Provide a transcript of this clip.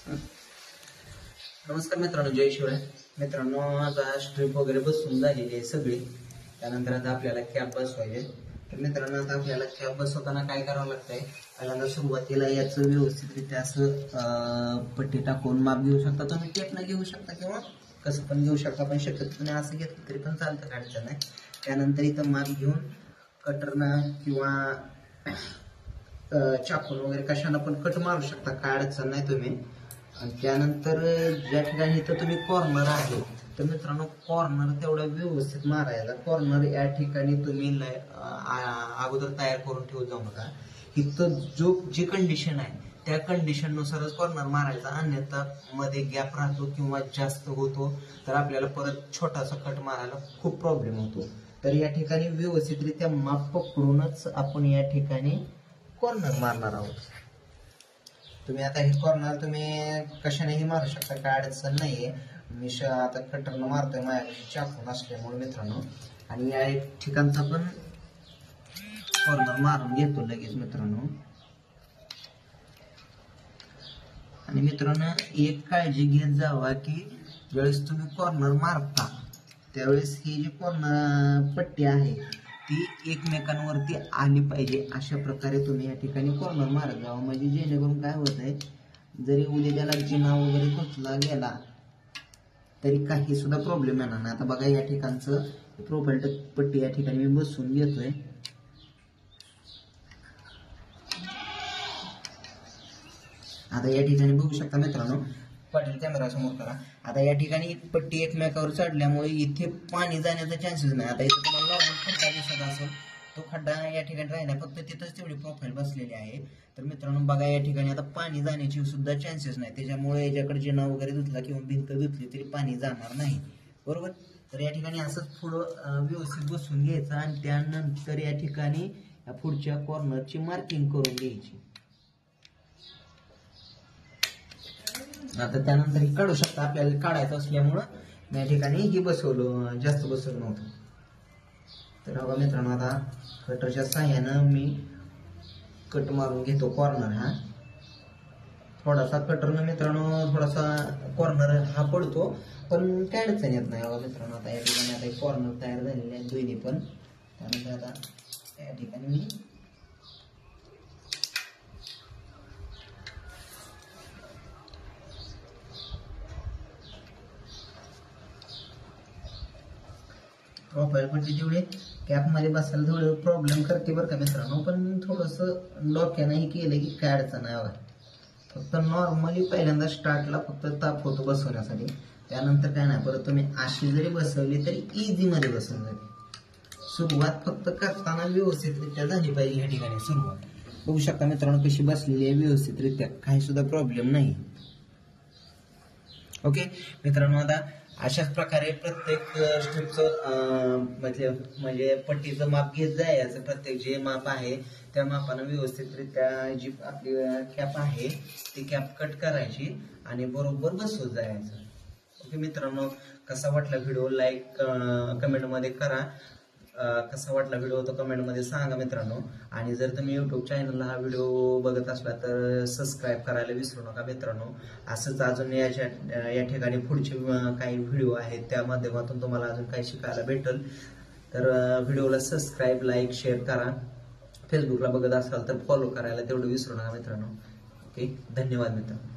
नमस्कार मित्रांनो, जय शिवराय. मित्रांनो, आता स्ट्रीप वगैरे बसून झालेली आहे सगळी. त्यानंतर आता आपल्याला कॅप बसवायचे. तर मित्रांनो, आता आपल्याला कॅप बसवताना काय करावं लागतंय, पहिल्यांदा सुरुवातीला याचं व्यवस्थितरित्या असं पट्टी टाकून माप घेऊ शकता. तुम्ही टेपनं घेऊ शकता किंवा कसं पण घेऊ शकता, पण शक्यतो तुम्ही असं घेतलं तरी पण चालतं, काढचं नाही. त्यानंतर इथं माप घेऊन कटरनं किंवा चाकून वगैरे कशानं पण कट मारू शकता, काय अडचण नाही तुम्ही. आणि त्यानंतर ज्या ठिकाणी इथं तुम्ही कॉर्नर आहे, तर मित्रांनो कॉर्नर तेवढा व्यवस्थित मारायचा. कॉर्नर या ठिकाणी तुम्ही अगोदर तयार करून ठेवू जाऊ नका. इथं जी कंडिशन आहे त्या कंडिशननुसारच कॉर्नर मारायचा, अन्यथा मध्ये गॅप राहतो किंवा जास्त होतो, तर आपल्याला परत छोटासा कट मारायला खूप प्रॉब्लेम होतो. तर या ठिकाणी व्यवस्थितरित्या माप पकडूनच आपण या ठिकाणी कॉर्नर मारणार आहोत. तुम्ही आता हे कॉर्नर तुम्ही कशानेही मारू शकता, काय अडचण नाहीये. मी आता कटरनं मारतोय माझ्याकडे चाकून असल्यामुळे मित्रांनो. आणि या एक ठिकाणचा पण कॉर्नर मारून घेतो लगेच मित्रांनो. आणि मित्रांनो, एक काळजी घेत जावा की ज्यावेळेस तुम्ही कॉर्नर मारता त्यावेळेस ही जी कॉर्नर पट्टी आहे ती एकमेकांवरती आली पाहिजे. अशा प्रकारे तुम्ही या ठिकाणी कॉर्नर मारत जावा, म्हणजे जेणेकरून काय होत आहे, जरी उद्या त्याला जिना वगैरे तुटला गेला तरी काही सुद्धा प्रॉब्लेम येणार नाही. आता बघा, या ठिकाणचं प्रोफाईल पट्टी या ठिकाणी मी बसवून घेतोय. आता या ठिकाणी बघू शकता मित्रांनो, पाटील कॅमेरा समोर करा. आता या ठिकाणी पट्टी एकमेकावर चढल्यामुळे इथे पाणी जाण्याचा चान्सेस नाही. आता इथे तुम्हाला नॉर्मल खड्डा दिसत असेल, तो खड्डा या ठिकाणी राहिला, फक्त तिथंच तेवढी प्रोफाईल बसलेली आहे. तर मित्रांनो बघा, या ठिकाणी आता पाणी जाण्याची सुद्धा चान्सेस नाही. त्याच्यामुळे याच्याकडे जिना वगैरे धुतला किंवा भिंत धुतली तरी पाणी जाणार नाही, बरोबर. तर या ठिकाणी असंच पुढं व्यवस्थित बसून घ्यायचं आणि त्यानंतर या ठिकाणी पुढच्या कॉर्नरची मार्किंग करून घ्यायची. आता त्यानंतर ही काढू शकता, आपल्याला काढायचं असल्यामुळं या ठिकाणी ही बसवलं, जास्त बसवलं नव्हतं. तर बघा मित्रांनो, आता कटरच्या साह्यानं मी कट मारून घेतो कॉर्नर हा. थोडासा कटरनं मित्रांनो थोडासा कॉर्नर हा पडतो, पण काय अडचण येत नाही. बघा मित्रांनो, आता या ठिकाणी आता कॉर्नर तयार झालेले आहेत दोन्ही पण. त्यानंतर आता या ठिकाणी मी प्रोफाईल पट्टी तेवढे कॅपमध्ये बसायला थोडं प्रॉब्लेम करते बरं का मित्रांनो, पण थोडंसं डोक्यानंही केलं की काय अडचण आहे. फक्त नॉर्मली पहिल्यांदा स्टार्टला फक्त ताप होतो बसवण्यासाठी, त्यानंतर काय नाही. परत तुम्ही अशी जरी बसवली तरी इझीमध्ये बसवून जाते. सुरुवात फक्त करताना व्यवस्थितरित्या झाली पाहिजे. या ठिकाणी सुरुवात बघू शकता मित्रांनो कशी बसलेली आहे व्यवस्थितरित्या, काही सुद्धा प्रॉब्लेम नाही. ओके मित्रांनो, आता अशाच प्रकारे प्रत्येक स्ट्रिपचं म्हणजे पट्टीचं माप घेत जायचं. प्रत्येक जे माप आहे त्या मापानं व्यवस्थितरित्या जी आपली कॅप आहे ती कॅप कट करायची आणि बरोबर बसवत जायचं. ओके मित्रांनो, कसा वाटला व्हिडिओ लाईक कमेंटमध्ये करा. कसा वाटला व्हिडिओ तो कमेंटमध्ये सांगा मित्रांनो. आणि जर तुम्ही यूट्यूब चॅनलला हा व्हिडिओ बघत असला तर सबस्क्राईब करायला विसरू नका मित्रांनो. असंच अजून या ठिकाणी पुढचे काही व्हिडिओ आहेत त्या माध्यमातून तुम्हाला अजून काही शिकायला भेटेल. तर व्हिडिओला सबस्क्राईब, लाईक, शेअर करा. फेसबुकला बघत असाल तर फॉलो करायला तेवढं विसरू नका मित्रांनो. ओके, धन्यवाद मित्रांनो.